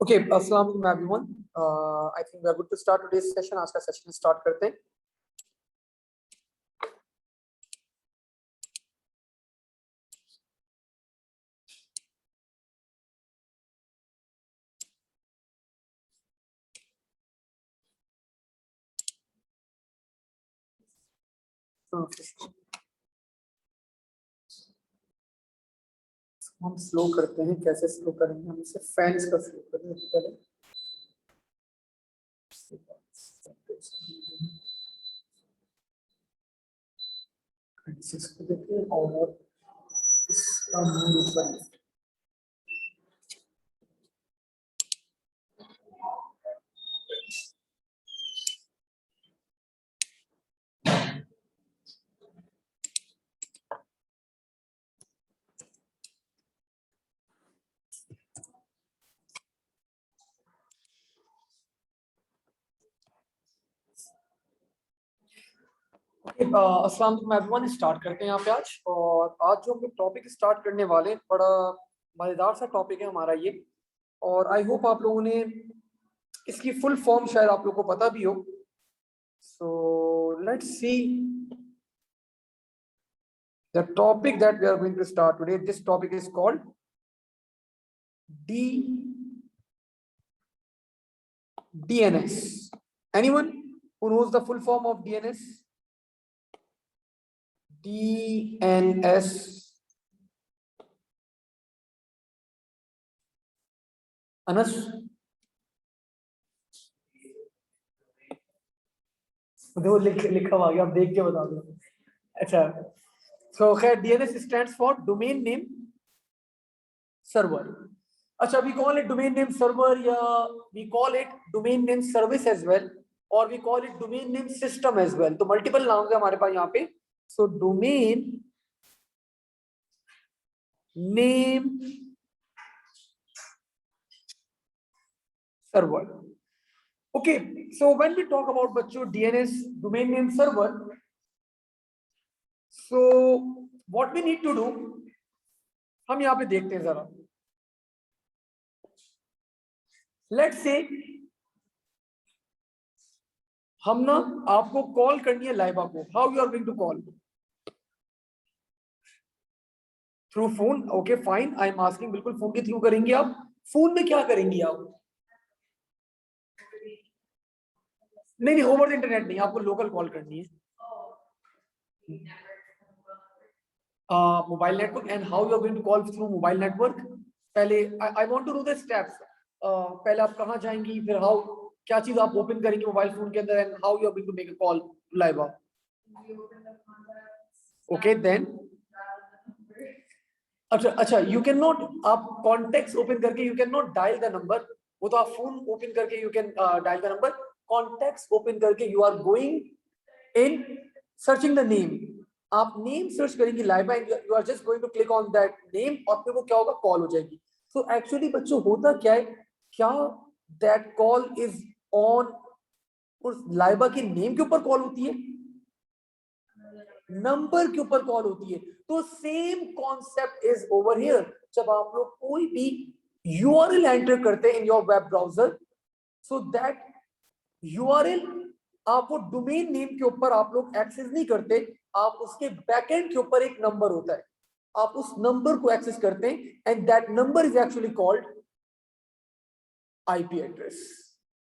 Okay, अस्सलाम वालेकुम everyone. I think we are good to start today's session. आज का सेशन स्टार्ट करते हैं। हम स्लो करते हैं। कैसे स्लो करेंगे? हम इसे फैंस का स्लो करेंगे पहले। इसको देखिए और इसका मूड ऊपर है। अस्सलाम वालेकुम एवरीवन। स्टार्ट करते हैं यहाँ पे आज। और आज जो हम टॉपिक स्टार्ट करने वाले हैं, बड़ा मजेदार सा टॉपिक है हमारा ये। और आई होप आप लोगों ने इसकी फुल फॉर्म शायद आप लोगों को पता भी हो। So let's see the topic that we are going to start today. This topic is called DNS. Anyone who knows the full form of DNS? DNS. Anas? वो लिखा हुआ गया, आप देख के बता दो। अच्छा, so खैर DNS stands for domain name server. अच्छा, we call it domain name server, या we call it domain name service as well, or we call it domain name system as well. तो मल्टीपल नाम है हमारे पास यहाँ पे। So domain name server. Okay, so when we talk about बच्चों DNS domain name server, so what we need to do, हम यहाँ पे देखते हैं जरा। Let's say हम ना आपको कॉल करनी है लाइबा को। How you are going to call? Through phone. Okay fine, I am asking. बिल्कुल फोन के थ्रू करेंगे आप। फोन में क्या करेंगी आप? नहीं, ओवर द इंटरनेट नहीं, आपको लोकल कॉल करनी है। Mobile network. And how you are going to call through mobile network? पहले I want to know the steps. पहले आप कहाँ जाएंगी, फिर हाउ, क्या चीज आप ओपन करेंगे मोबाइल फोन के अंदर, and how you are going to make a call live. Okay then, अच्छा, यू कैन नॉट, आप कॉन्टेक्ट्स ओपन करके you can not dial the number. वो तो आप फोन ओपन करके you can dial the number. Contacts open करके you are going in searching the name. आप name search करेंगे live, and you are just going to click on that name, और फिर वो क्या होगा, कॉल हो जाएगी। सो एक्चुअली बच्चों होता क्या है, क्या दैट कॉल इज ऑन, उस लाइबा के नेम के ऊपर कॉल होती है, नंबर के ऊपर कॉल होती है। तो same concept is over here. जब आप लोग कोई भी यूआरएल एंटर करते हैं इन your web browser, so that URL आप वो डोमेन नेम के ऊपर आप लोग एक्सेस नहीं करते, आप उसके बैकएंड के ऊपर एक नंबर होता है, आप उस नंबर को एक्सेस करते हैं, and that number is actually called IP address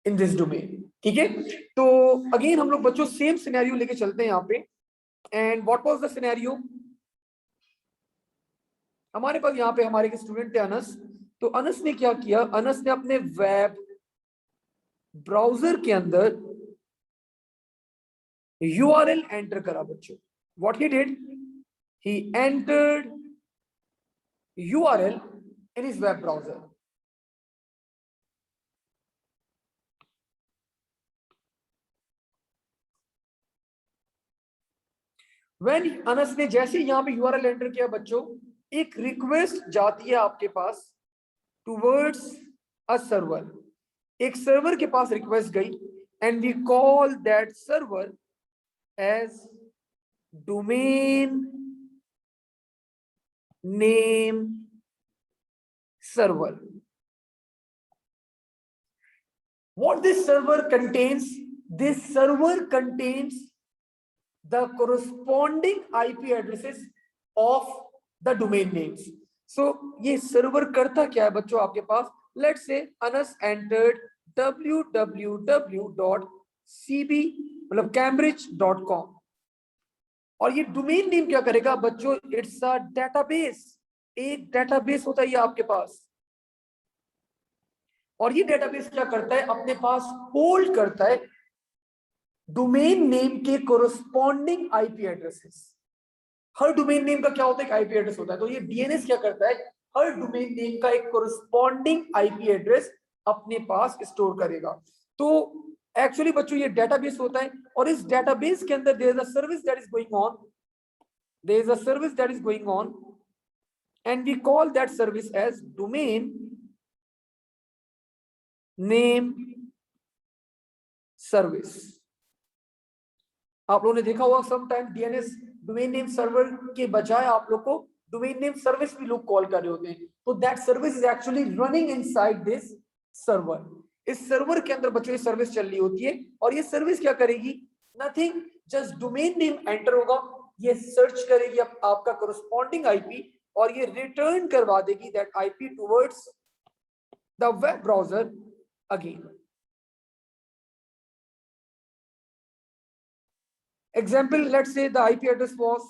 in this domain. ठीक है, तो अगेन हम लोग बच्चों सेम सिनेरियो लेके चलते हैं यहाँ पे। And what was the scenario? हमारे पास यहाँ पे हमारे स्टूडेंट थे अनस। तो अनस ने क्या किया, अनस ने अपने वेब ब्राउजर के अंदर यूआरएल एंटर करा बच्चों। What he did, he entered URL in his web browser. When Anas ने जैसे यहाँ पे यूआरएल एंटर किया बच्चों, एक रिक्वेस्ट जाती है आपके पास टूवर्ड्स अ सर्वर। एक सर्वर के पास रिक्वेस्ट गई, and we call that server as domain name server. What this server contains? This server contains the corresponding IP addresses of the domain names. So ये server करता क्या है बच्चों आपके पास? Let's say Anas entered www.cb मतलब cambridge.com और ये domain name क्या करेगा बच्चों? इट्स अ डेटाबेस, एक डेटाबेस होता है ये आपके पास, और ये डेटाबेस क्या करता है? अपने पास होल्ड करता है डोमेन नेम के कोरस्पॉन्डिंग आईपी एड्रेसेस। हर डोमेन नेम का क्या होता है? एक आईपी एड्रेस होता है। तो ये डीएनएस क्या करता है? हर डोमेन नेम का एक कोरस्पॉन्डिंग आईपी एड्रेस अपने पास स्टोर करेगा। तो एक्चुअली बच्चों ये डेटाबेस होता है, और इस डेटाबेस के अंदर there is a service that is going on, there is a service that is going on, and we call that service as domain name service. आप लोगों ने देखा होगा some time DNS domain name server के बजाय आप लोग को डोमेन नेम सर्विस भी लोग कॉल कर रहे होते हैं। तो that service is actually running inside this server. इस सर्वर के अंदर बच्चों ये सर्विस चल रही होती है, और ये सर्विस क्या करेगी? Nothing, just domain name enter होगा, ये सर्च करेगी आपका कोरस्पॉन्डिंग आईपी, और ये रिटर्न करवा देगी that IP towards the web browser again. Example, let's say the IP address was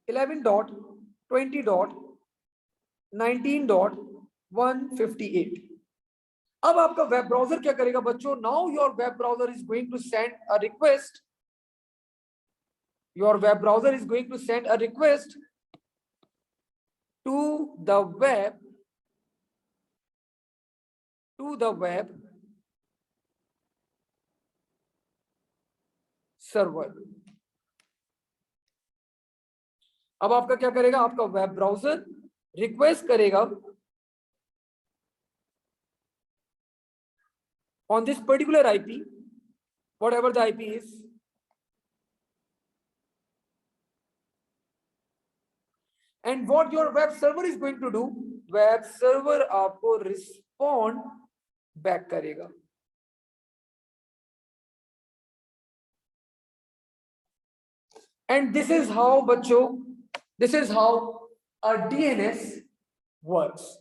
11.20.19.158. अब आपका वेब ब्राउजर क्या करेगा बच्चों? Now your web browser is going to send a request, your web browser is going to send a request to the web server. अब आपका क्या करेगा? आपका वेब ब्राउजर रिक्वेस्ट करेगा on this particular IP, whatever the IP is, and what your web server is going to do, web server आपको respond back करेगा। And this is how बच्चों, this is how a DNS works.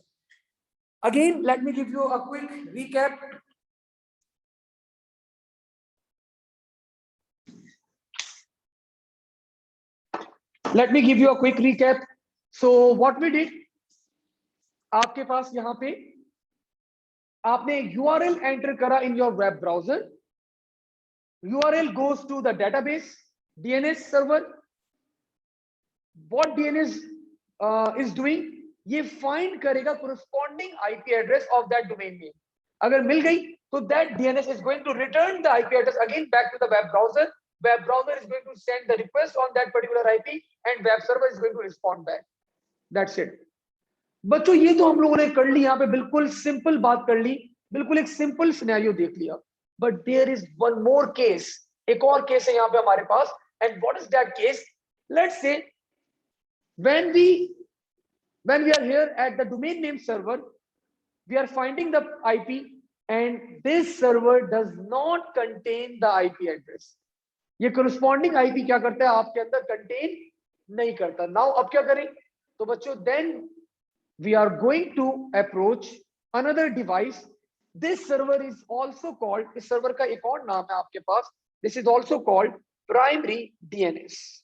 Again, let me give you a quick recap. Let me give you a quick recap. So what we did, आपके पास यहाँ पे आपने URL enter करा in your web browser. URL goes to the database DNS server. What DNS is doing, ये find करेगा corresponding IP address of that domain name. अगर मिल गई तो that DNS is going to return the IP address again back to the web browser. Web browser is going to send the request on that particular IP, and web server is going to respond back. That's it. बच्चों ये तो हम लोगों ने कर ली, यहाँ पे बिल्कुल सिंपल बात कर ली, बिल्कुल एक सिंपल सिनेरियो देख लिया। But there is one more case, एक और केस है यहाँ पे हमारे पास। And what is that case? Let's say when we are here at the domain name server, we are finding the IP, and this server does not contain the IP address. ये corresponding IP क्या करता है? आपके अंदर contain नहीं करता। Now अब क्या करें? तो बच्चों then we are going to approach another device. This server is also called, इस server का एक और नाम है आपके पास, this is also called primary DNS.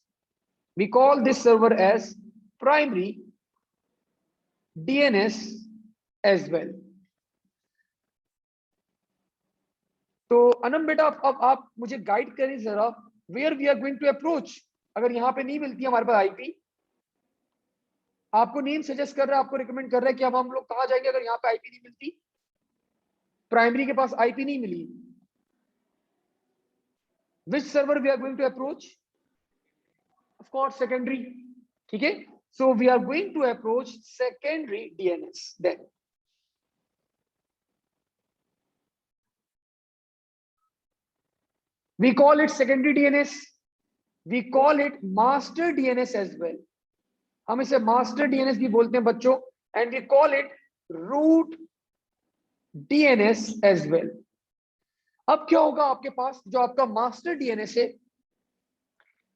We call this server as primary DNS as well. तो अनम बेटा अब आप मुझे गाइड करें जरा, where we are going to approach. अगर यहाँ पे नहीं मिलती हमारे पास आईपी, आपको नेम सजेस्ट कर रहा है, आपको रिकमेंड कर रहा है कि अब हम लोग कहाँ जाएंगे अगर यहाँ पे आईपी नहीं मिलती, प्राइमरी के पास आईपी नहीं मिली? Which server we are going to approach? Of course secondary. ठीक है, so we are going to approach secondary DNS then. We call it secondary DNS, we call it master DNS as well. हम इसे master DNS भी बोलते हैं बच्चों, and we call it root DNS as well. अब क्या होगा आपके पास, जो आपका मास्टर DNS है,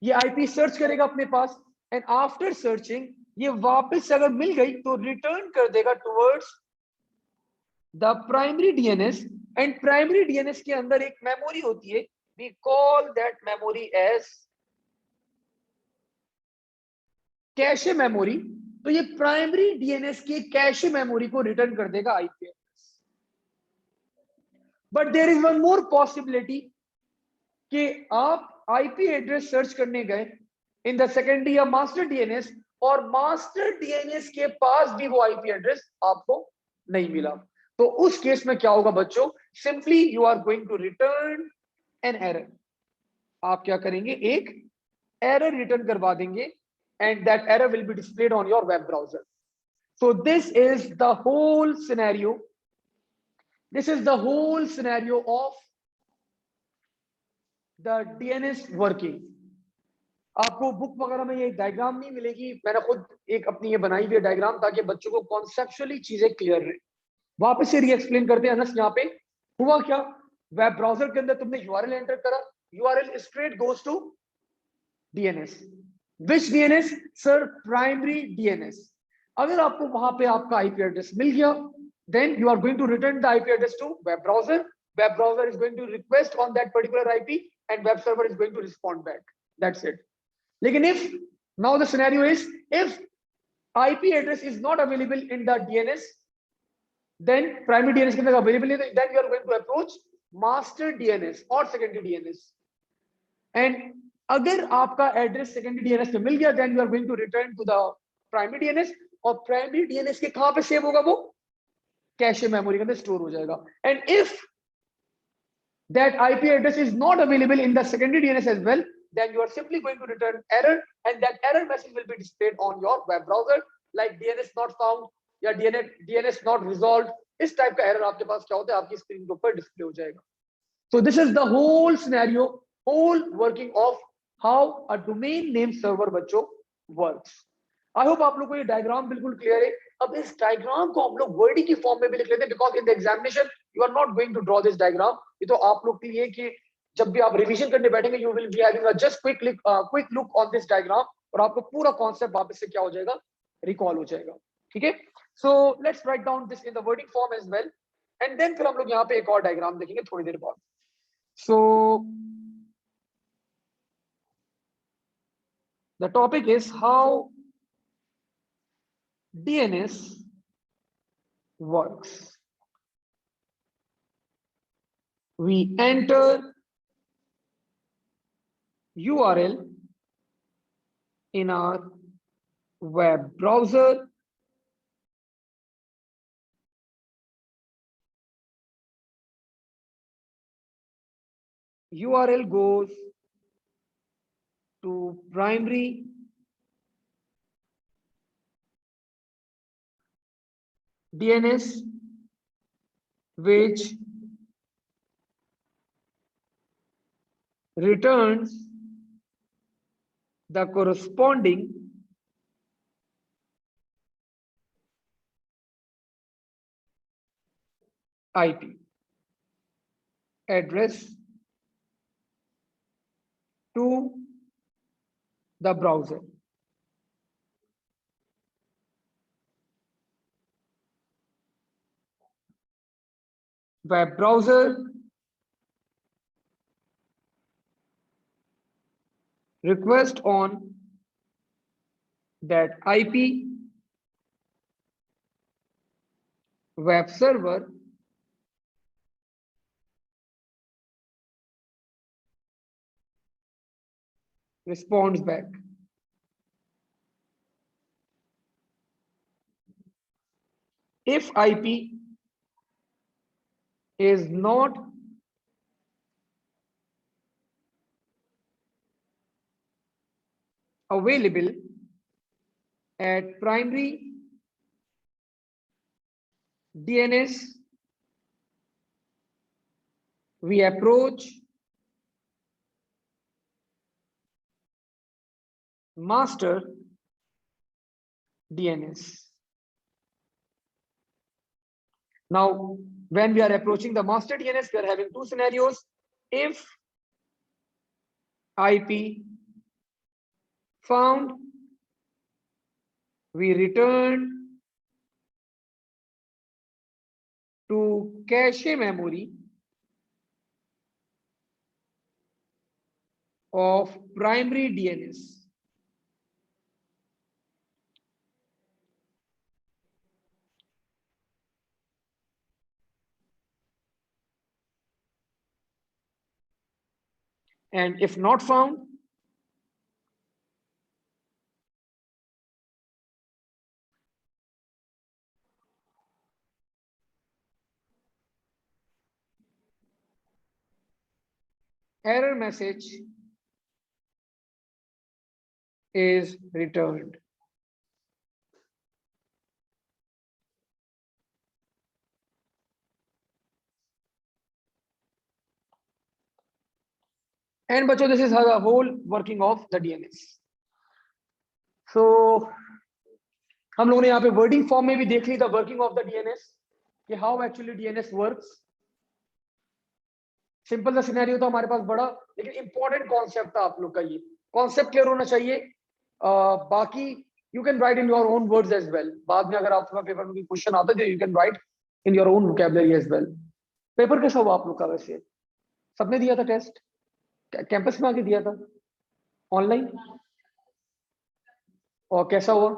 ये आईपी सर्च करेगा अपने पास, एंड आफ्टर सर्चिंग ये वापस से अगर मिल गई तो रिटर्न कर देगा towards the primary DNS, and primary DNS के अंदर एक मेमोरी होती है, we call that memory as cache memory. तो ये प्राइमरी डीएनएस की कैशे मेमोरी को रिटर्न कर देगा IP address. But there is one more possibility कि आप आईपी एड्रेस सर्च करने गए इन द सेकेंडरी या मास्टर डीएनएस, और मास्टर डीएनएस के पास भी वो आईपी एड्रेस आपको नहीं मिला। तो उस केस में क्या होगा बच्चों, simply you are going to return an error. आप क्या करेंगे, एक एरर रिटर्न करवा देंगे, and that error will be displayed on your web browser. So this is the whole scenario. This is the whole scenario of the DNS working. आपको book वगैरह में ये डायग्राम नहीं मिलेगी, मैंने खुद एक अपनी ये बनाई हुई है डायग्राम, ताकि बच्चों को कॉन्सेप्चुअली चीजें क्लियर रहे। वापस से री एक्सप्लेन करते हैं अनस। यहाँ पे हुआ क्या, वेब ब्राउजर के अंदर तुमने यूआरएल एंटर करा, URL straight goes to DNS. Which DNS? Sir primary DNS। अगर आपको वहां पे आपका आईपी एड्रेस मिल गया, then you are going to return the IP address to web browser. Web browser is going to request on that particular IP, and web server is going to respond back. That's it. लेकिन if now the scenario is, if IP address is not available in the DNS, then primary DNS के अंदर available है, then you are going to approach master DNS or secondary DNS. And अगर आपका address secondary DNS में मिल गया, then you are going to return to the primary DNS, और primary DNS के कहां पे सेव होगा, वो कैशे मेमोरी के अंदर स्टोर हो जाएगा। And if that IP address is not available in the secondary DNS as well, then you are simply going to return error, and that error message will be displayed on your web browser like DNS not found या DNS not resolved। इस type का error आपके पास क्या होता है, आपकी screen के ऊपर डिस्प्ले हो जाएगा। So this is the whole scenario, whole working of how a domain name server बच्चों works। I hope आप लोगों को ये डायग्राम बिल्कुल क्लियर है। अब इस डायग्राम को हम लोग वर्डिंग की फॉर्म में भी लिख लेते हैं, because in the examination you are not going to draw this diagram. ये तो आप लोग के लिए कि जब भी आप रिवीजन करने बैठेंगे, you will be having a just quick look on this diagram, और आपको पूरा कॉन्सेप्ट वापस से क्या हो जाएगा, रिकॉल हो जाएगा। ठीक है, so let's write down this in the wording form as well, and then फिर हम लोग यहाँ पे एक और डायग्राम देखेंगे थोड़ी देर बाद। So the topic is how DNS works. We enter URL in our web browser. URL goes to primary DNS, which returns the corresponding IP address to the browser. Web browser request on that IP, web server responds back. If IP is not available at primary DNS, we approach master DNS. Now when we are approaching the master DNS, we are having two scenarios. If IP found, we return to cache memory of primary DNS. And if not found, error message is returned. And बच्चों, this is the whole working of the DNS. So हम लोगों ने यहाँ पे wording form में भी देख ली the working of the DNS कि how actually DNS works. Simple सा सिनेरियो था हमारे पास बड़ा, लेकिन इंपॉर्टेंट कॉन्सेप्ट था आप लोग का. ये कॉन्सेप्ट क्लियर होना चाहिए. बाकी you can write in your own words as well. बाद में अगर आपका पेपर में क्वेश्चन आता है you can write in your own vocabulary as well. Paper कैसा हुआ आप लोग का? वैसे सबने दिया था टेस्ट? कैंपस में आके दिया था? ऑनलाइन? और कैसा हुआ?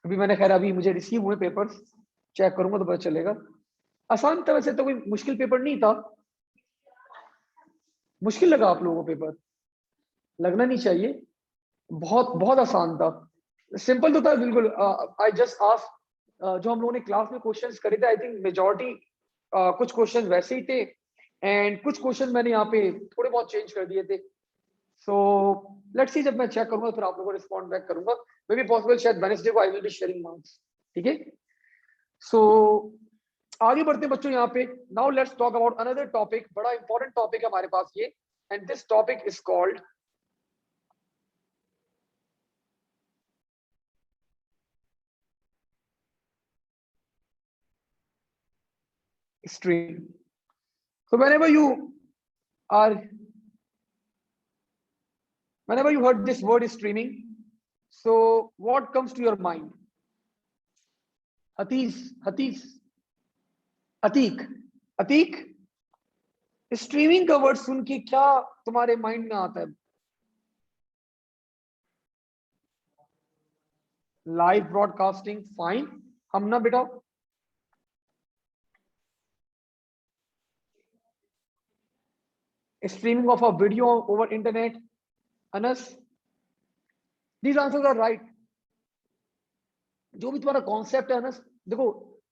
अभी मैंने खैर अभी मुझे रिसीव हुए पेपर्स, चेक करूंगा तो पता चलेगा. आसान था वैसे तो, कोई मुश्किल पेपर नहीं था. मुश्किल लगा आप लोगों को पेपर? लगना नहीं चाहिए, बहुत बहुत आसान था, सिंपल तो था बिल्कुल. आई जस्ट आस्क, जो हम लोगों ने क्लास में क्वेश्चंस करे थे आई थिंक मेजॉरिटी कुछ क्वेश्चंस वैसे ही थे एंड कुछ क्वेश्चन मैंने यहाँ पे थोड़े बहुत चेंज कर दिए थे. सो लेट्स सी, जब मैं चेक करूंगा फिर आप लोगों को रिस्पॉन्ड बैक करूंगा. मे बी पॉसिबल शायद वेडनेसडे को I will be sharing marks. ठीक है. सो आगे बढ़ते हैं बच्चों यहाँ पे. Now let's talk about another topic. बड़ा इंपॉर्टेंट टॉपिक है हमारे पास ये, and this topic is called streaming. So whenever you heard this word streaming, so what comes to your mind? Atik, streaming का वर्ड सुन के क्या तुम्हारे माइंड में आता है? Live broadcasting, fine. हम ना बेटा, streaming of a video over internet. Anas, these answers are right. जो भी तुम्हारा कॉन्सेप्ट है अनस, देखो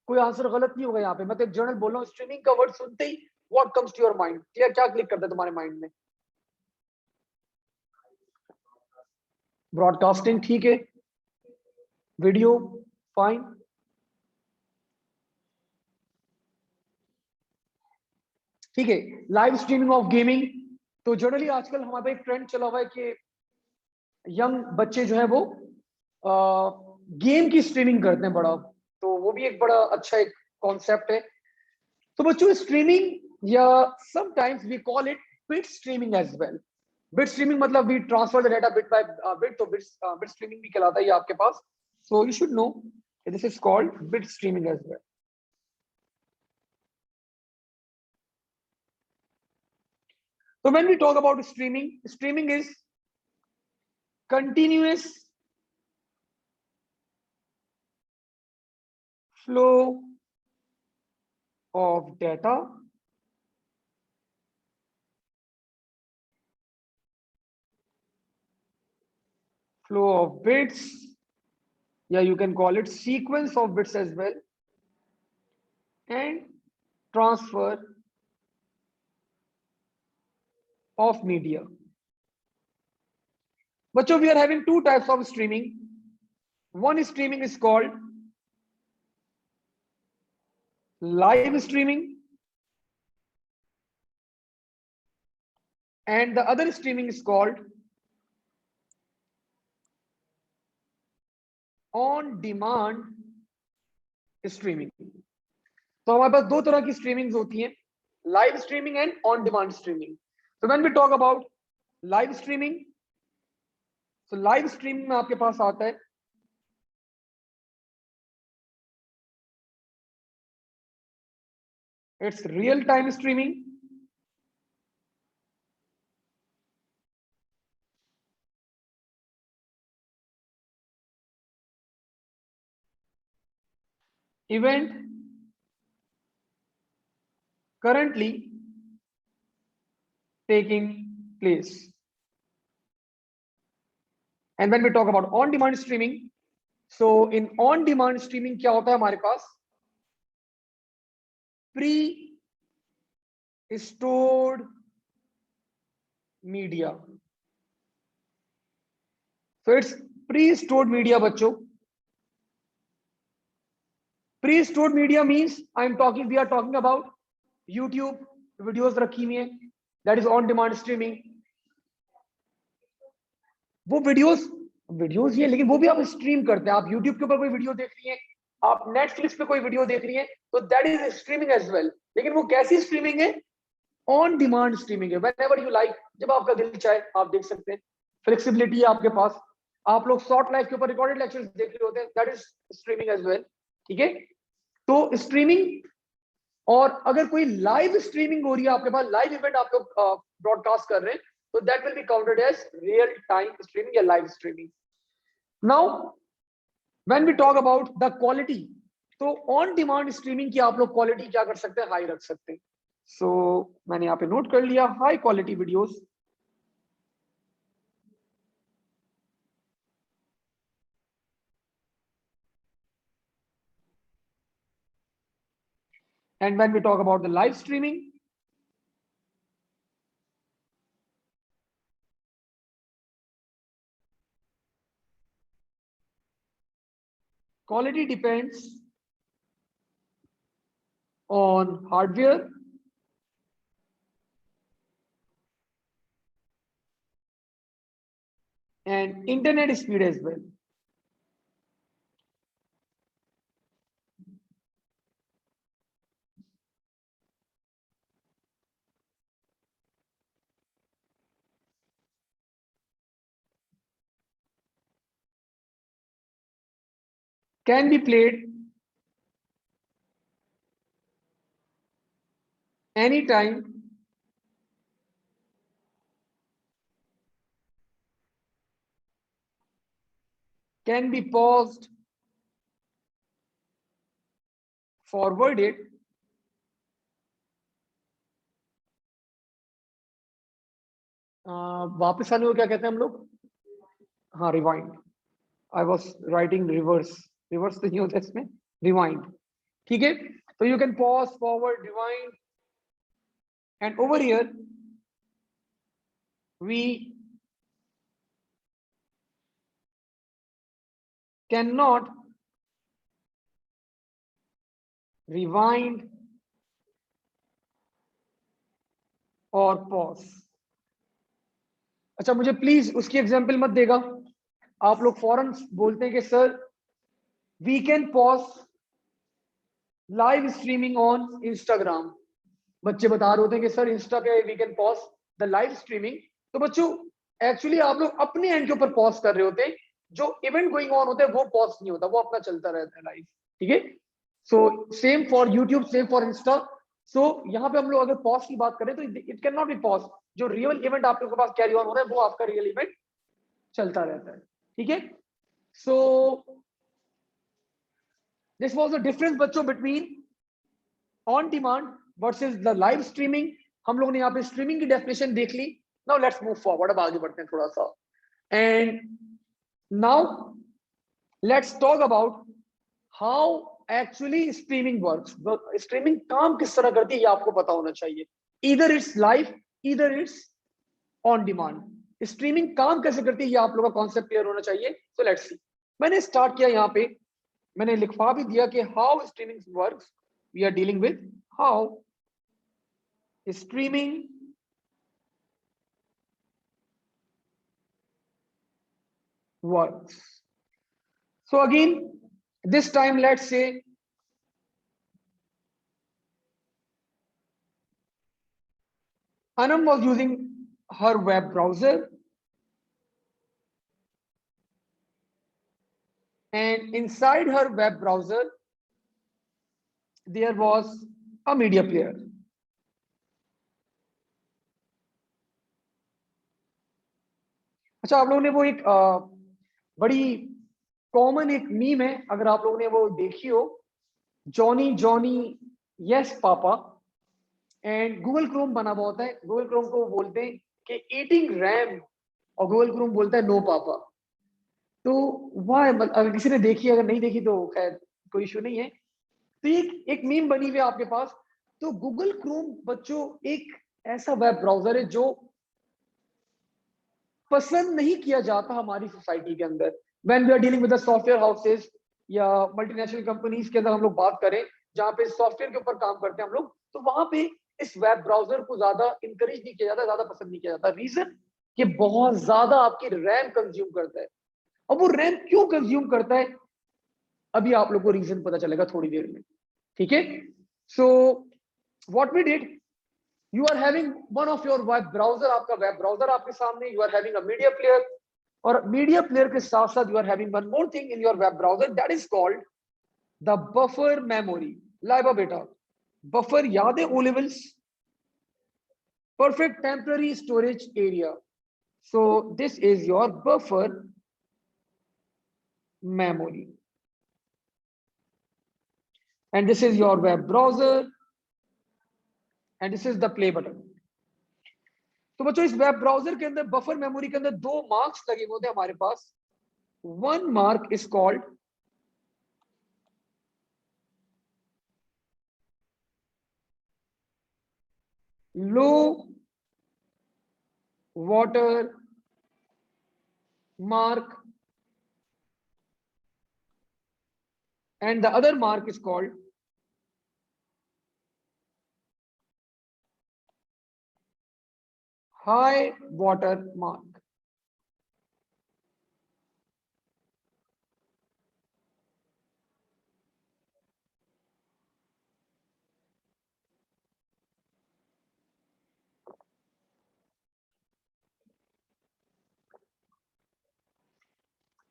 कोई आंसर गलत नहीं होगा यहाँ पे. मैं तो जर्नल बोल रहा हूँ. स्ट्रीमिंग का वर्ड सुनते ही what comes to your mind? Clear? क्या क्लिक करता है तुम्हारे माइंड में? ब्रॉडकास्टिंग, ठीक है. Video, fine. ठीक है. Live streaming of gaming. तो जनरली आजकल हमारे एक ट्रेंड चला हुआ है कि यंग बच्चे जो है वो गेम की स्ट्रीमिंग करते हैं बड़ा. तो वो भी एक बड़ा अच्छा एक कॉन्सेप्ट है. तो बच्चों स्ट्रीमिंग या sometimes we call it bit streaming as well. Bit streaming मतलब we transfer the data bit by bit. तो बिट स्ट्रीमिंग भी कहलाता है ये आपके पास. So you should know this is called bit streaming as well. So when we talk about streaming, streaming is continuous flow of data flow of bits, yeah, you can call it sequence of bits as well, and transfer of media. Bachcho, we are having two types of streaming. One streaming is called live streaming, and the other streaming is called on demand streaming. तो हमारे पास दो तरह की streaming होती हैं, live streaming and on demand streaming. तो when we talk about live streaming, तो लाइव स्ट्रीमिंग में आपके पास आता है it's real time streaming, event currently taking place. And when we talk about on demand streaming, so in on demand streaming क्या होता है हमारे पास, pre stored media. so it's pre stored media बच्चों। Pre stored media means we are talking about YouTube videos रखी हुई है, that is on demand streaming. वो वीडियोस वीडियोस ये, लेकिन वो भी आप स्ट्रीम करते हैं। आप यूट्यूब के ऊपर कोई वीडियो देख रही हैं, आप नेटफ्लिक्स पे कोई वीडियो देख रही हैं, तो that is streaming as well. लेकिन वो कैसी स्ट्रीमिंग है, ऑन डिमांड स्ट्रीमिंग है। व्हेनेवर यू लाइक, जब आपका दिल चाहे आप देख सकते हैं, फ्लेक्सिबिलिटी है आपके पास। आप लोग शॉर्ट लाइफ के ऊपर रिकॉर्डेड लेक्चर्स देख रहे होते हैं, that is streaming as well. ठीक है, तो स्ट्रीमिंग, और अगर कोई लाइव स्ट्रीमिंग हो रही है आपके पास, लाइव इवेंट आप लोग ब्रॉडकास्ट कर रहे हैं, तो that will be counted as real time streaming या live streaming. Now when we talk about the quality, तो ऑन डिमांड स्ट्रीमिंग की आप लोग क्वालिटी क्या कर सकते हैं, हाई रख सकते हैं। सो मैंने यहाँ पे नोट कर लिया, high quality videos. And when we talk about the live streaming, quality depends on hardware and internet speed as well. Can be played anytime, can be paused, forwarded, वापस आने को क्या कहते हैं हम लोग, हाँ rewind. I was writing reverse, reverse तो नहीं होता इसमें, रिवाइंड। ठीक है, तो you can pause, forward, rewind, and over here we can not rewind और पॉज। अच्छा, मुझे प्लीज उसकी एग्जांपल मत देगा। आप लोग फौरन बोलते हैं कि sir we can pause live streaming on Instagram. बच्चे बता रहे होते हैं कि सर इंस्टा पे we can pause the live streaming. तो बच्चों एक्चुअली आप लोग अपने एंड के ऊपर पॉज कर रहे होते हैं, जो इवेंट गोइंग ऑन होता है वो पॉज नहीं होता, वो अपना चलता रहता है लाइव। ठीक है, so same for YouTube, same for Insta. So यहाँ पे हम लोग अगर पॉज की बात करें तो it can not be pause. जो रियल इवेंट आपके पास कैरी ऑन हो रहा है वो आपका रियल इवेंट चलता रहता है। ठीक है, so this was the difference बच्चों between on demand versus the live streaming. हम लोगों ने यहाँ पे स्ट्रीमिंग की डेफिनेशन देख ली। नाउ लेट्स मूव फॉरवर्ड, अब आगे बढ़ते हैं थोड़ा सा। And now let's talk about how actually streaming works. Streaming काम किस तरह करती है ये आपको पता होना चाहिए। इधर इट्स लाइव, इधर इट्स ऑन डिमांड। स्ट्रीमिंग काम कैसे करती है ये आप लोगों का कॉन्सेप्ट क्लियर होना चाहिए। सो लेट्स सी, मैंने स्टार्ट किया यहाँ पे, मैंने लिखवा भी दिया कि how streaming works. We are dealing with how streaming works. So again, this time let's say Anam was using her web browser, and inside her web browser there was a media player. अच्छा, आप लोगों ने वो एक बड़ी common एक meme है, अगर आप लोगों ने वो देखी हो, Johnny Johnny yes papa, and Google Chrome बना हुआ होता है, गूगल क्रोम को वो बोलते हैं कि ईटिंग रैम, और गूगल क्रोम बोलता है नो पापा। तो वह अगर किसी ने देखी, अगर नहीं देखी तो खैर कोई इशू नहीं है। तो एक मीम बनी हुई है आपके पास। तो गूगल क्रोम बच्चों एक ऐसा वेब ब्राउजर है जो पसंद नहीं किया जाता हमारी सोसाइटी के अंदर। When we are dealing with the software houses या मल्टीनेशनल कंपनीज के अंदर हम लोग बात करें, जहां पे सॉफ्टवेयर के ऊपर काम करते हैं हम लोग, तो वहां पे इस वेब ब्राउजर को ज्यादा इंकरेज नहीं किया जाता, ज्यादा पसंद नहीं किया जाता। रीजन कि बहुत ज्यादा आपकी रैम कंज्यूम करता है। अब वो रैम क्यों कंज्यूम करता है, अभी आप लोग को रीजन पता चलेगा थोड़ी देर में, ठीक है। So what we did, you are having one of your web browser, आपका वेब ब्राउजर आपके सामने, you are having a media player, और मीडिया प्लेयर के साथ साथ you are having one more thing in your web browser, that is called the buffer memory. Laiba बेटा, buffer याद है, O levels, perfect temporary storage area. So this is your buffer memory, and this is your web browser, and this is the play button. तो बच्चों, इस web browser के अंदर buffer memory के अंदर दो मार्क्स लगे हुए थे हमारे पास। One mark is called low water mark, and the other mark is called high water mark.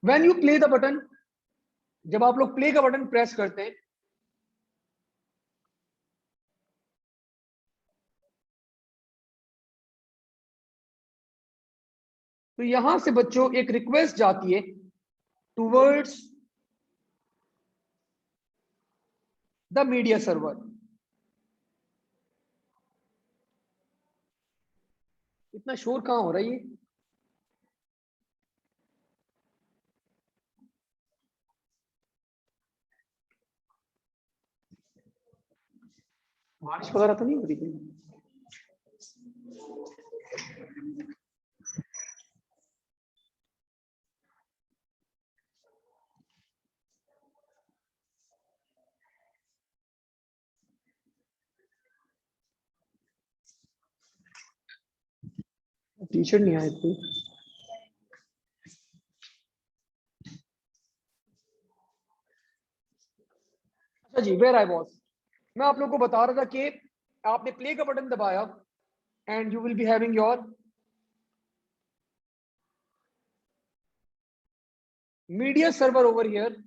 When you play the button, जब आप लोग प्ले का बटन प्रेस करते हैं, तो यहां से बच्चों एक रिक्वेस्ट जाती है टूवर्ड्स द मीडिया सर्वर। इतना शोर कहां हो रहा है ये? बारिश वगैरह तो नहीं हो रही थी? टी शर्ट नहीं आया थी। अच्छा जी, वेयर आई वॉज, मैं आप लोग को बता रहा था कि आपने प्ले का बटन दबाया and you will be having your media server over here.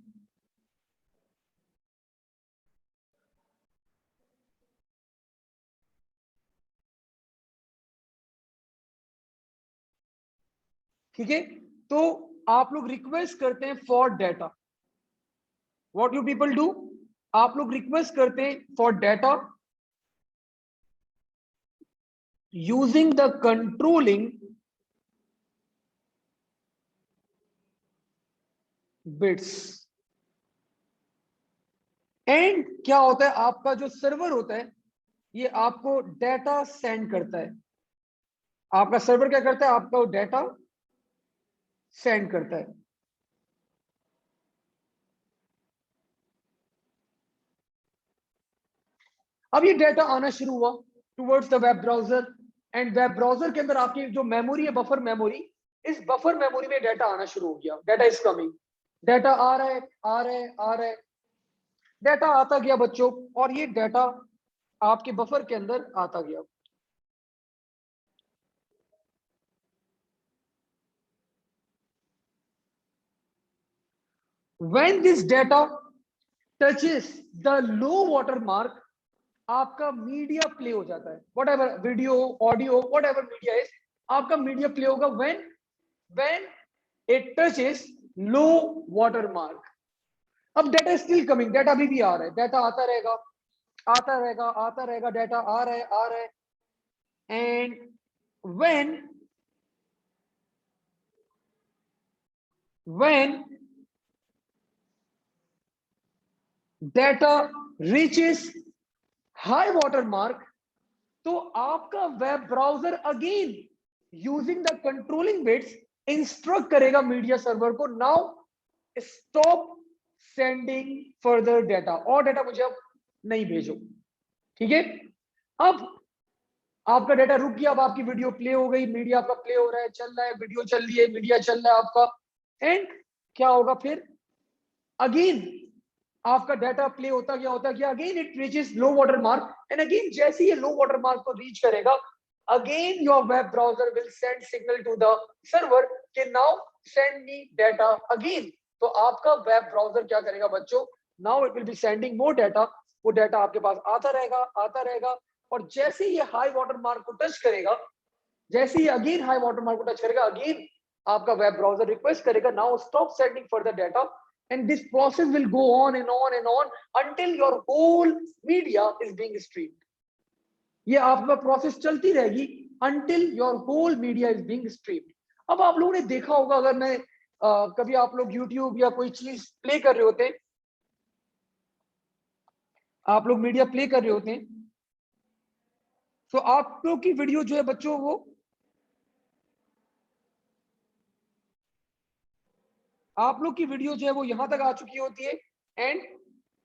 ठीक है, तो आप लोग रिक्वेस्ट करते हैं for data. What you people do, आप लोग रिक्वेस्ट करते हैं for data using the controlling bits. And क्या होता है, आपका जो सर्वर होता है ये आपको डाटा सेंड करता है। आपका सर्वर क्या करता है, आपका डाटा सेंड करता है। अब ये डाटा आना शुरू हुआ towards the web browser, and web browser के अंदर आपकी जो मेमोरी है, बफर मेमोरी, इस बफर मेमोरी में डाटा आना शुरू हो गया। डाटा इज कमिंग, डाटा आ रहा है, आ रहा है, आ रहा है, डाटा आता गया बच्चों, और ये डाटा आपके बफर के अंदर आता गया। When this data touches the low water mark, आपका मीडिया प्ले हो जाता है, what ever video audio what ever media is, आपका मीडिया प्ले होगा when it touches low water mark. अब डेटा स्टिल कमिंग, डेटा अभी भी आ रहा है, डेटा आता रहेगा आता रहेगा आता रहेगा, डेटा आ रहा है and when data reaches high water mark, तो आपका web browser again using the controlling bits instruct करेगा मीडिया सर्वर को, now stop sending further data, और डेटा मुझे अब नहीं भेजो। ठीक है, अब आपका डेटा रुक गया, अब आपकी वीडियो प्ले हो गई, मीडिया आपका प्ले हो रहा है, चल रहा है, वीडियो चल रही है, मीडिया चल रहा है आपका, एंड क्या होगा फिर, अगेन आपका डाटा प्ले होता गया again it reaches low water mark, and again जैसे ये लो वाटर मार्क को रीच करेगा, again your web browser will send signal to the server कि now send me data again. तो आपका वेब ब्राउजर क्या करेगा बच्चों, now it will be sending more data, वो डाटा आपके पास आता रहेगा, और जैसे ही ये हाई वाटर मार्क को टच करेगा, जैसे ही अगेन हाई वाटर मार्क को टच करेगा, अगेन आपका वेब ब्राउजर रिक्वेस्ट करेगा now stop sending further data, and this process will go on and on and on until your whole media is being streamed. ये आपका process चलती रहेगी until your whole media is being streamed. अब आप लोगों ने देखा होगा, अगर मैं कभी आप लोग YouTube या कोई चीज प्ले कर रहे होते, आप लोग मीडिया प्ले कर रहे होते हैं, तो आप लोग की वीडियो जो है बच्चों, वो आप लोग की वीडियो जो है वो यहां तक आ चुकी होती है, एंड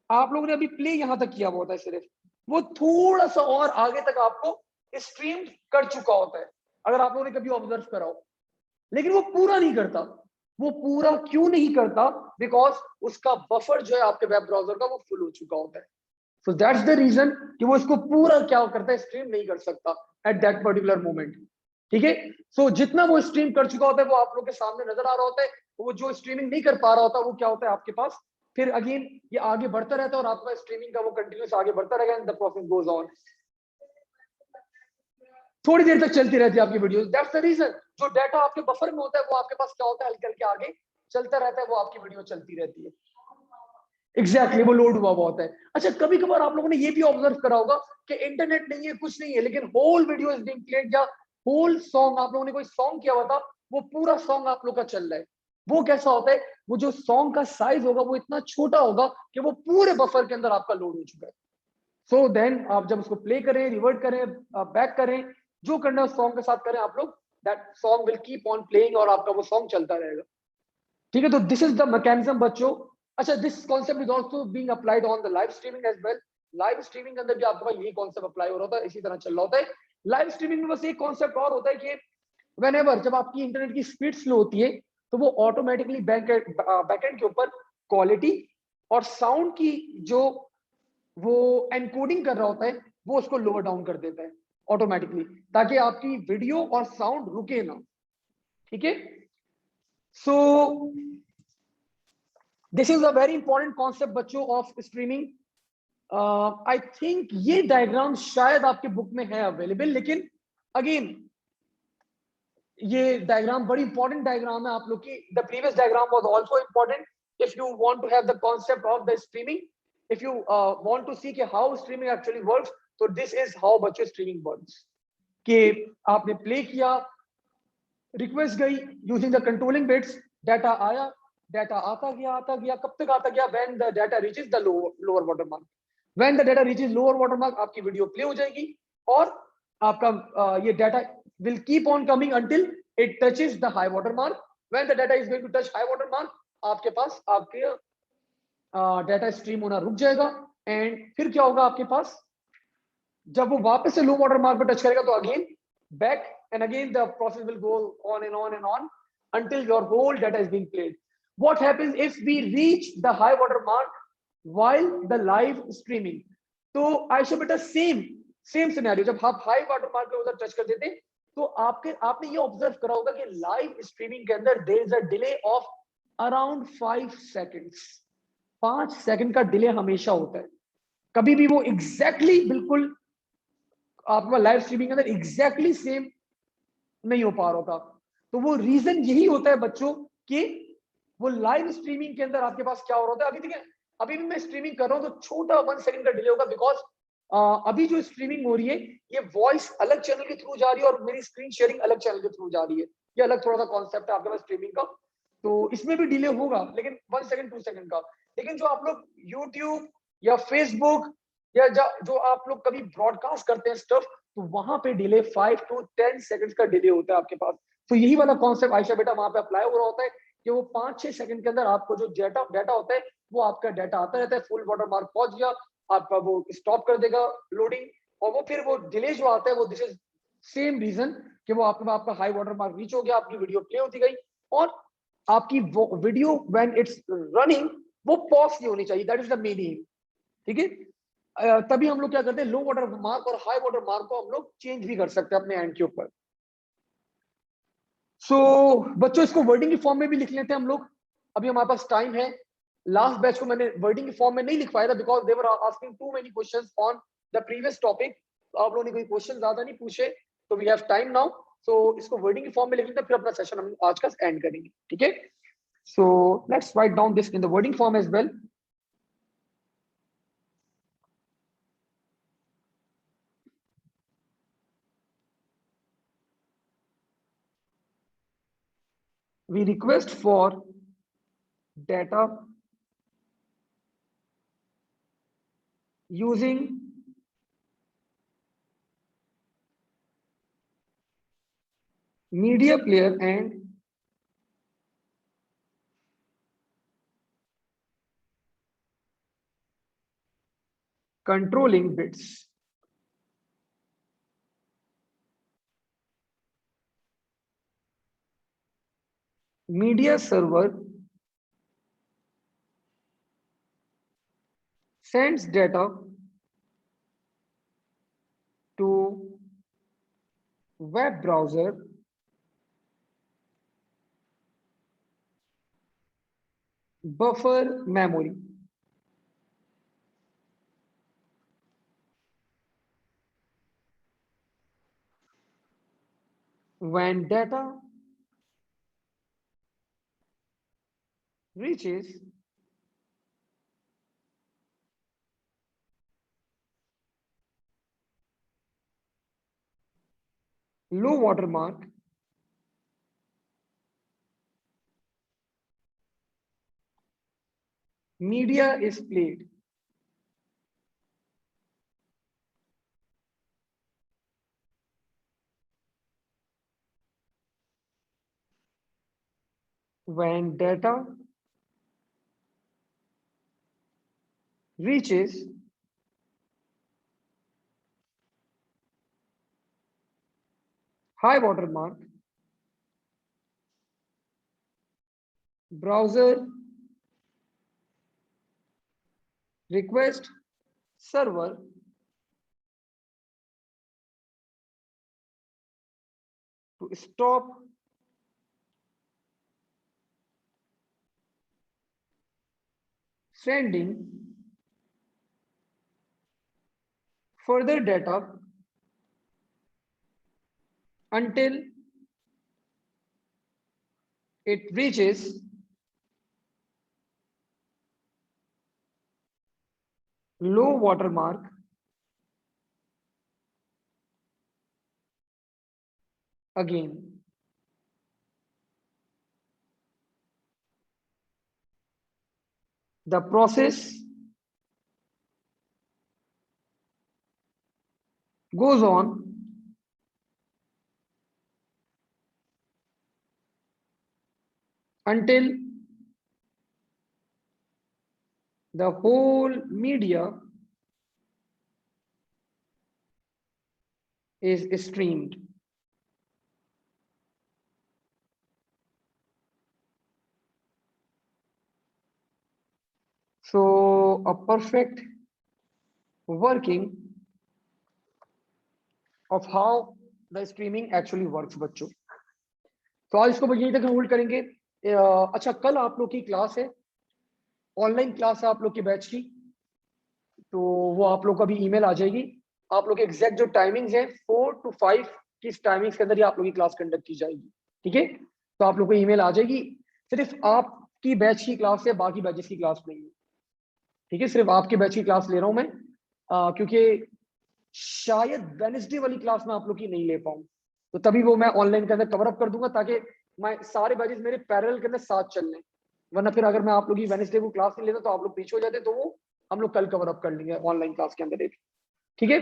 आप लोगों ने अभी प्ले यहां तक किया होता है सिर्फ, वो थोड़ा सा और आगे तक आपको स्ट्रीम कर चुका होता है, अगर आप लोगों ने कभी ऑब्जर्व करा हो, लेकिन वो पूरा नहीं करता। वो पूरा क्यों नहीं करता, बिकॉज उसका बफर जो है आपके वेब ब्राउजर का वो फुल हो चुका होता है। सो दैट्स द रीजन कि वो इसको पूरा क्या करता है, स्ट्रीम नहीं कर सकता एट दैट पर्टिकुलर मोमेंट। ठीक है, सो जितना वो स्ट्रीम कर चुका होता है वो आप लोग के सामने नजर आ रहा होता है, वो जो स्ट्रीमिंग नहीं कर पा रहा होता वो क्या होता है आपके पास, फिर अगेन ये आगे बढ़ता रहता है और आपका स्ट्रीमिंग का वो कंटिन्यूस आगे बढ़ता रहेगा, and the process goes on, थोड़ी देर तक चलती रहती है आपकी वीडियोस। दैट्स द रीजन, जो डाटा आपके बफर में होता है वो आपके पास क्या होता है, हल्के हल्के आगे चलता रहता है, वो आपकी वीडियो चलती रहती है। एग्जैक्टली वो लोड हुआ होता है। अच्छा, कभी कभार आप लोगों ने ये भी ऑब्जर्व करा होगा कि इंटरनेट नहीं है, कुछ नहीं है, लेकिन whole video is being played, या होल सॉन्ग, आप लोगों ने कोई सॉन्ग किया हुआ था, वो पूरा सॉन्ग आप लोग का चल रहा है। वो कैसा होता है, वो जो सॉन्ग का साइज होगा वो इतना छोटा होगा कि वो पूरे बफर के अंदर आपका लोड हो चुका है। सो देन आप जब उसको प्ले करें, रिवर्ट करें, बैक करें, जो करना है उस सॉन्ग के साथ करें आप लोग, that song will keep on playing और आपका वो सॉन्ग चलता रहेगा। ठीक है, तो दिस इज द मैकेनिज्म बच्चों। अच्छा, this concept is also being applied on the live streaming as well. Live streaming के अंदर भी आपका यही कॉन्सेप्ट अप्लाई हो रहा होता है, इसी तरह चल रहा होता है। लाइव स्ट्रीमिंग में बस एक कॉन्सेप्ट और होता है कि व्हेनेवर जब आपकी इंटरनेट की स्पीड स्लो होती है, तो वो ऑटोमेटिकली बैकएंड के ऊपर क्वालिटी और साउंड की जो वो एनकोडिंग कर रहा होता है, वो उसको लोअर डाउन कर देता है ऑटोमेटिकली, ताकि आपकी वीडियो और साउंड रुके ना। ठीक है, so this is a very important concept बच्चों ऑफ स्ट्रीमिंग। आई थिंक ये डायग्राम शायद आपके बुक में है अवेलेबल, लेकिन अगेन ये डायग्राम बड़ी इंपॉर्टेंट डायग्राम है आप लोग की। The previous diagram was also important if you want to have the concept of the streaming, if you want to see कि हाउ स्ट्रीमिंग एक्चुअली वर्क्स, तो दिस इज हाउ बच्चों streaming works. कि आपने play किया, request गई using the controlling bits, data आया, data आता गया, कब तक आता गया, when the data reaches the lower water mark. When the data reaches lower water mark, आपकी वीडियो प्ले हो जाएगी, और आपका ये data will keep on coming until it touches the high water mark. When the data is going to touch high water mark, आपके पास आपके data stream होना रुक जाएगा, एंड फिर क्या होगा आपके पास, जब वो वापस से लो वाटर मार्क पर टच करेगा, तो again back and again the process will go on and on and on until your whole data is being played. What happens if we reach the high water mark while the live streaming? तो आयशा बेटा same scenario, जब आप high water mark पे उधर touch कर देते, तो आपने ये ऑब्जर्व करा होगा कि लाइव स्ट्रीमिंग के अंदर there is a delay of around 5 seconds, 5 second का डिले हमेशा होता है। कभी भी वो एग्जैक्टली बिल्कुल आपका लाइव स्ट्रीमिंग के अंदर एग्जैक्टली सेम नहीं हो पा रहा होता। तो वो रीजन यही होता है बच्चों कि वो लाइव स्ट्रीमिंग के अंदर आपके पास क्या हो रहा होता है। अभी देखिए, अभी भी मैं स्ट्रीमिंग कर रहा हूं तो छोटा 1 सेकंड का डिले होगा, बिकॉज अभी जो स्ट्रीमिंग हो रही है ये वॉइस अलग चैनल के थ्रू जा रही है और मेरी स्क्रीन शेयरिंग अलग चैनल के थ्रू जा रही है। ये अलग थोड़ा सा कॉन्सेप्ट है आपके पास स्ट्रीमिंग का, तो इसमें भी डिले होगा, लेकिन 1 सेकंड 2 सेकंड का। लेकिन जो आप लोग यूट्यूब या फेसबुक या जो आप लोग कभी ब्रॉडकास्ट करते हैं स्टफ, तो वहां पे डिले 5 to 10 सेकंड्स का डिले होता है आपके पास। तो यही वाला कॉन्सेप्ट आयशा बेटा वहां पे अप्लाई हो रहा होता है कि वो 5-6 सेकंड के अंदर आपको जो डाटा होता है वो आपका डाटा आता रहता है, फुल वाटर मार्क पहुंच गया, आपका वो स्टॉप कर देगा लोडिंग, और वो फिर वो डिले जो आता है वो दिस इज सेम रीजन कि वो आपका हाई वाटर मार्क रीच हो गया, आपकी वीडियो प्ले होती गई, और आपकी वो वीडियो व्हेन इट्स रनिंग वो पॉज नहीं होनी चाहिए। That is the meaning. ठीक है, तभी हम लोग क्या करते हैं, लो वाटर मार्क और हाई वाटर मार्क को हम लोग चेंज भी कर सकते हैं अपने एंड के ऊपर। सो बच्चों इसको वर्डिंग की फॉर्म में भी लिख लेते हैं हम लोग, अभी हमारे पास टाइम है। लास्ट बैच को मैंने वर्डिंग की फॉर्म में नहीं लिख पाया था because they were asking too many questions on the previous topic. तो आप लोगों ने कोई क्वेश्चन ज्यादा नहीं पूछे, तो वी हैव टाइम नाउ। सो इसको वर्डिंग की फॉर्म में लिख लेते हैं, फिर अपना सेशन हम आज का एंड करेंगे। ठीक है, so let's write down this in the wording form as well. We request for data using media player and controlling bits. Media server sends data to web browser buffer memory. When data reaches low water mark, media is played. When data reaches high water mark, browser request server to stop sending further data until it reaches low water mark again. The process goes on until the whole media is streamed. So a perfect working of how the streaming actually works बच्चों। तो आज इसको यहीं तक hold करेंगे। अच्छा, कल आप लोग की क्लास है, ऑनलाइन क्लास है आप लोग की बैच की, तो वो आप लोग को अभी ईमेल आ जाएगी। आप लोग के एग्जैक्ट जो टाइमिंग्स है 4 to 5 की इस टाइमिंग्स के अंदर ही आप लोग की क्लास कंडक्ट की जाएगी, ठीक है। तो आप लोग को ईमेल आ जाएगी। सिर्फ आपकी बैच की क्लास है, बाकी बैचेस की क्लास नहीं है, ठीक है। सिर्फ आपके बैच की क्लास ले रहा हूं मैं, क्योंकि शायद वेनेसडे वाली क्लास में आप लोग की नहीं ले पाऊं, तो तभी वो मैं ऑनलाइन के अंदर कवर अप कर दूंगा, ताकि मैं सारे बैचेस मेरे पैरेलल के अंदर साथ चल लें। वरना फिर अगर मैं आप लोग की वेनेसडे को क्लास नहीं लेता तो आप लोग पीछे हो जाते, तो वो हम लोग कल कवर अप कर लेंगे ऑनलाइन क्लास के अंदर एक, ठीक है।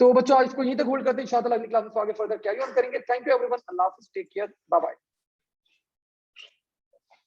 तो बच्चों आज इसको यहीं तक होल्ड करते हैं, इंशाल्लाह अगली क्लास में आगे फर्दर कैरी ऑन करेंगे। थैंक यू एवरीवन, अल्लाह हाफिज़, टेक केयर, बाय बाय।